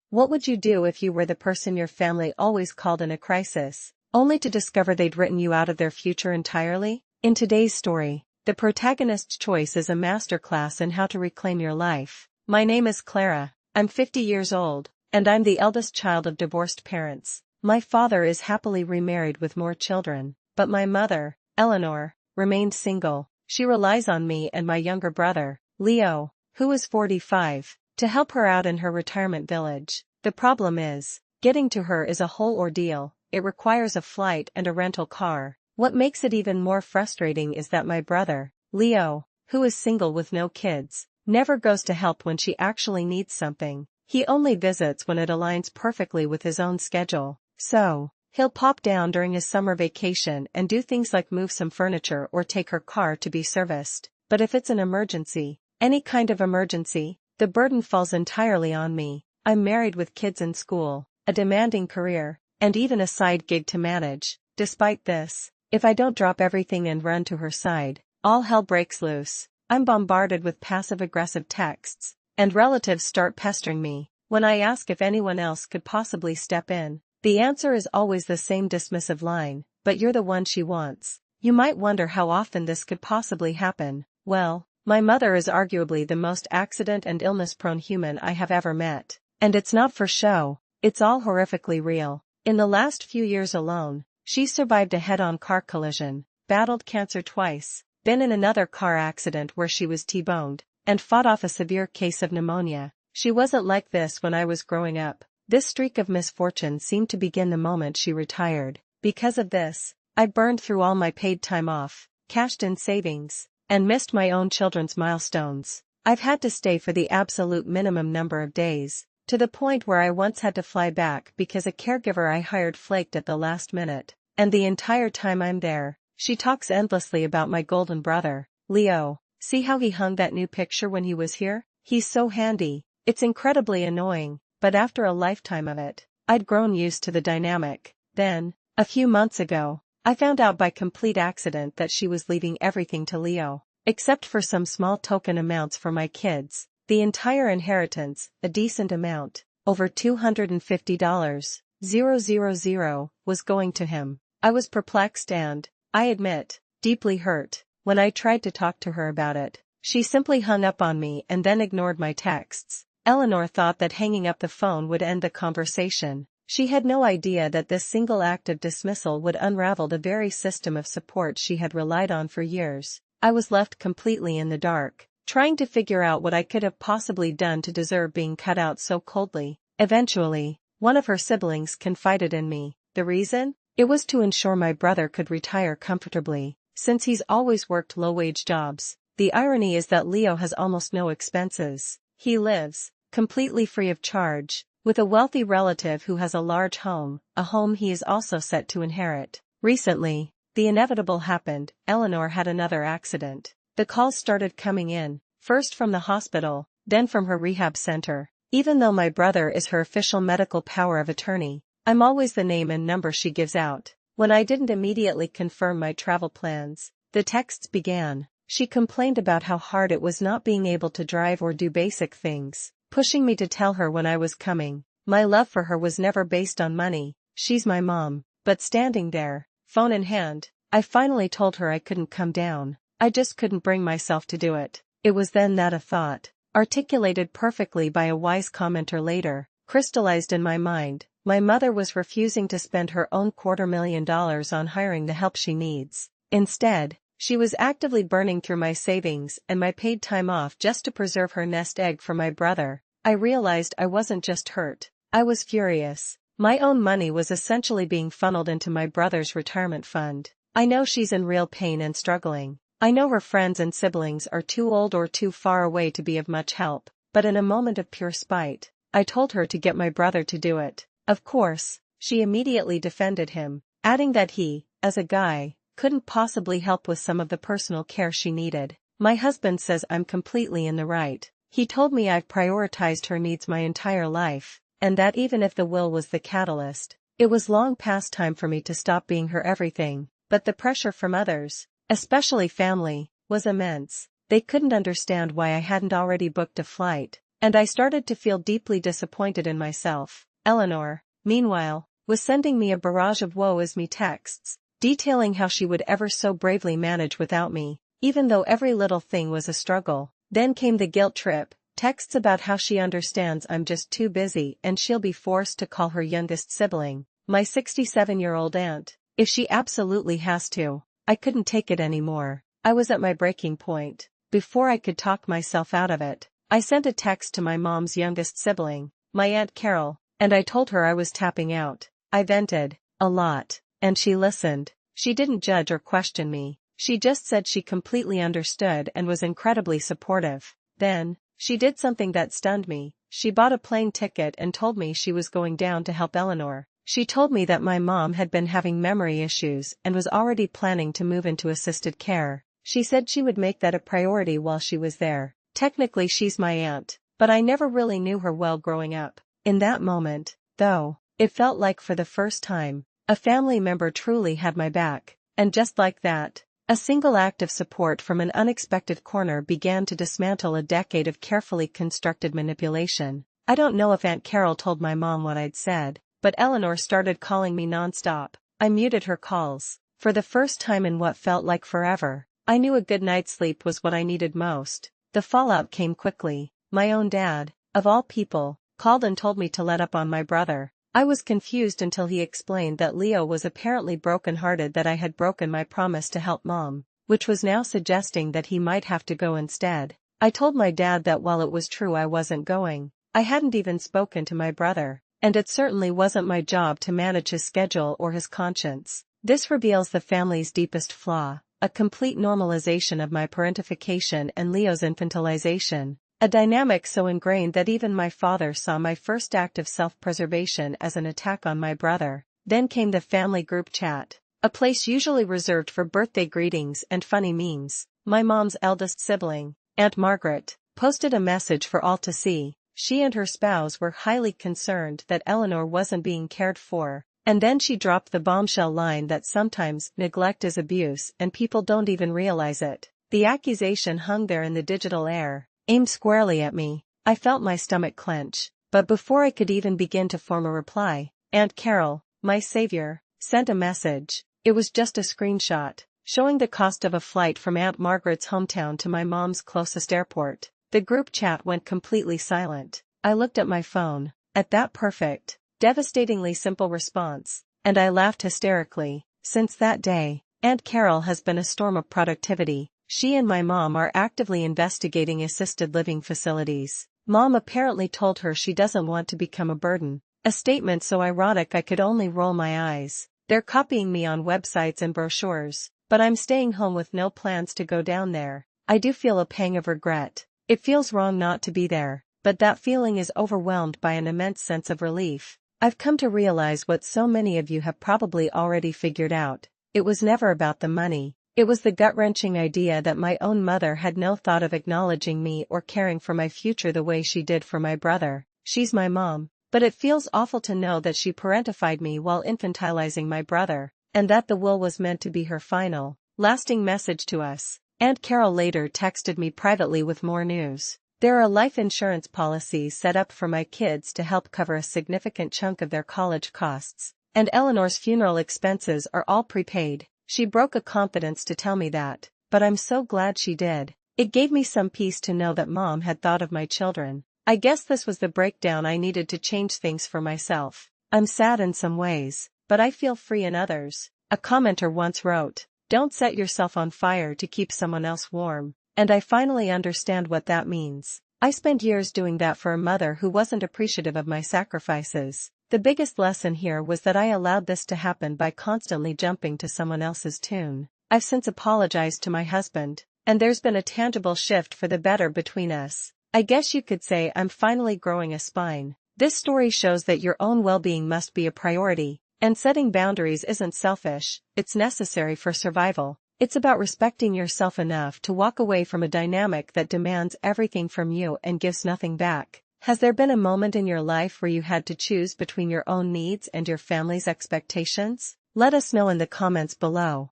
What would you do if you were the person your family always called in a crisis, only to discover they'd written you out of their future entirely? In today's story, the protagonist's choice is a masterclass in how to reclaim your life. My name is Clara. I'm 50 years old, and I'm the eldest child of divorced parents. My father is happily remarried with more children, but my mother, Eleanor, remained single. She relies on me and my younger brother, Leo, who is 45, to help her out in her retirement village. The problem is, getting to her is a whole ordeal. It requires a flight and a rental car. What makes it even more frustrating is that my brother, Leo, who is single with no kids, never goes to help when she actually needs something. He only visits when it aligns perfectly with his own schedule. So, he'll pop down during his summer vacation and do things like move some furniture or take her car to be serviced. But if it's an emergency, any kind of emergency, the burden falls entirely on me. I'm married with kids in school, a demanding career, and even a side gig to manage. Despite this, if I don't drop everything and run to her side, all hell breaks loose. I'm bombarded with passive-aggressive texts, and relatives start pestering me. When I ask if anyone else could possibly step in, the answer is always the same dismissive line, "But you're the one she wants." You might wonder how often this could possibly happen. Well, my mother is arguably the most accident and illness-prone human I have ever met. And it's not for show, it's all horrifically real. In the last few years alone, she's survived a head-on car collision, battled cancer twice, been in another car accident where she was T-boned, and fought off a severe case of pneumonia. She wasn't like this when I was growing up. This streak of misfortune seemed to begin the moment she retired. Because of this, I burned through all my paid time off, cashed in savings, and missed my own children's milestones. I've had to stay for the absolute minimum number of days, to the point where I once had to fly back because a caregiver I hired flaked at the last minute. And the entire time I'm there, she talks endlessly about my golden brother, Leo. See how he hung that new picture when he was here? He's so handy. It's incredibly annoying, but after a lifetime of it, I'd grown used to the dynamic. Then, a few months ago, I found out by complete accident that she was leaving everything to Leo, except for some small token amounts for my kids. The entire inheritance, a decent amount, over $250,000, was going to him. I was perplexed and, I admit, deeply hurt. When I tried to talk to her about it, she simply hung up on me and then ignored my texts. Eleanor thought that hanging up the phone would end the conversation. She had no idea that this single act of dismissal would unravel the very system of support she had relied on for years. I was left completely in the dark, trying to figure out what I could have possibly done to deserve being cut out so coldly. Eventually, one of her siblings confided in me. The reason? It was to ensure my brother could retire comfortably, since he's always worked low-wage jobs. The irony is that Leo has almost no expenses. He lives, completely free of charge, with a wealthy relative who has a large home, a home he is also set to inherit. Recently, the inevitable happened. Eleanor had another accident. The calls started coming in, first from the hospital, then from her rehab center. Even though my brother is her official medical power of attorney, I'm always the name and number she gives out. When I didn't immediately confirm my travel plans, the texts began. She complained about how hard it was not being able to drive or do basic things, pushing me to tell her when I was coming. My love for her was never based on money. She's my mom. But standing there, phone in hand, I finally told her I couldn't come down. I just couldn't bring myself to do it. It was then that a thought, articulated perfectly by a wise commenter later, crystallized in my mind. My mother was refusing to spend her own $250,000 on hiring the help she needs. Instead, she was actively burning through my savings and my paid time off just to preserve her nest egg for my brother. I realized I wasn't just hurt, I was furious. My own money was essentially being funneled into my brother's retirement fund. I know she's in real pain and struggling. I know her friends and siblings are too old or too far away to be of much help, but in a moment of pure spite, I told her to get my brother to do it. Of course, she immediately defended him, adding that he, as a guy, couldn't possibly help with some of the personal care she needed. My husband says I'm completely in the right. He told me I've prioritized her needs my entire life, and that even if the will was the catalyst, it was long past time for me to stop being her everything. But the pressure from others, especially family, was immense. They couldn't understand why I hadn't already booked a flight, and I started to feel deeply disappointed in myself. Eleanor, meanwhile, was sending me a barrage of woe-is-me texts, detailing how she would ever so bravely manage without me, even though every little thing was a struggle. Then came the guilt trip, texts about how she understands I'm just too busy and she'll be forced to call her youngest sibling, my 67-year-old aunt, if she absolutely has to. I couldn't take it anymore. I was at my breaking point. Before I could talk myself out of it, I sent a text to my mom's youngest sibling, my Aunt Carol, and I told her I was tapping out. I vented a lot, and she listened. She didn't judge or question me. She just said she completely understood and was incredibly supportive. Then, she did something that stunned me. She bought a plane ticket and told me she was going down to help Eleanor. She told me that my mom had been having memory issues and was already planning to move into assisted care. She said she would make that a priority while she was there. Technically she's my aunt, but I never really knew her well growing up. In that moment, though, it felt like for the first time, a family member truly had my back. And just like that, a single act of support from an unexpected corner began to dismantle a decade of carefully constructed manipulation. I don't know if Aunt Carol told my mom what I'd said, but Eleanor started calling me nonstop. I muted her calls. For the first time in what felt like forever, I knew a good night's sleep was what I needed most. The fallout came quickly. My own dad, of all people, called and told me to let up on my brother. I was confused until he explained that Leo was apparently broken-hearted that I had broken my promise to help Mom, which was now suggesting that he might have to go instead. I told my dad that while it was true I wasn't going, I hadn't even spoken to my brother, and it certainly wasn't my job to manage his schedule or his conscience. This reveals the family's deepest flaw, a complete normalization of my parentification and Leo's infantilization. A dynamic so ingrained that even my father saw my first act of self-preservation as an attack on my brother. Then came the family group chat, a place usually reserved for birthday greetings and funny memes. My mom's eldest sibling, Aunt Margaret, posted a message for all to see. She and her spouse were highly concerned that Eleanor wasn't being cared for, and then she dropped the bombshell line that sometimes neglect is abuse and people don't even realize it. The accusation hung there in the digital air, aimed squarely at me. I felt my stomach clench, but before I could even begin to form a reply, Aunt Carol, my savior, sent a message. It was just a screenshot, showing the cost of a flight from Aunt Margaret's hometown to my mom's closest airport. The group chat went completely silent. I looked at my phone, at that perfect, devastatingly simple response, and I laughed hysterically. Since that day, Aunt Carol has been a storm of productivity. She and my mom are actively investigating assisted living facilities. Mom apparently told her she doesn't want to become a burden, a statement so ironic I could only roll my eyes. They're copying me on websites and brochures, but I'm staying home with no plans to go down there. I do feel a pang of regret. It feels wrong not to be there, but that feeling is overwhelmed by an immense sense of relief. I've come to realize what so many of you have probably already figured out. It was never about the money. It was the gut-wrenching idea that my own mother had no thought of acknowledging me or caring for my future the way she did for my brother. She's my mom, but it feels awful to know that she parentified me while infantilizing my brother, and that the will was meant to be her final, lasting message to us. Aunt Carol later texted me privately with more news. There are life insurance policies set up for my kids to help cover a significant chunk of their college costs, and Eleanor's funeral expenses are all prepaid. She broke a confidence to tell me that, but I'm so glad she did. It gave me some peace to know that Mom had thought of my children. I guess this was the breakdown I needed to change things for myself. I'm sad in some ways, but I feel free in others. A commenter once wrote, "Don't set yourself on fire to keep someone else warm," and I finally understand what that means. I spent years doing that for a mother who wasn't appreciative of my sacrifices. The biggest lesson here was that I allowed this to happen by constantly jumping to someone else's tune. I've since apologized to my husband, and there's been a tangible shift for the better between us. I guess you could say I'm finally growing a spine. This story shows that your own well-being must be a priority, and setting boundaries isn't selfish, it's necessary for survival. It's about respecting yourself enough to walk away from a dynamic that demands everything from you and gives nothing back. Has there been a moment in your life where you had to choose between your own needs and your family's expectations? Let us know in the comments below.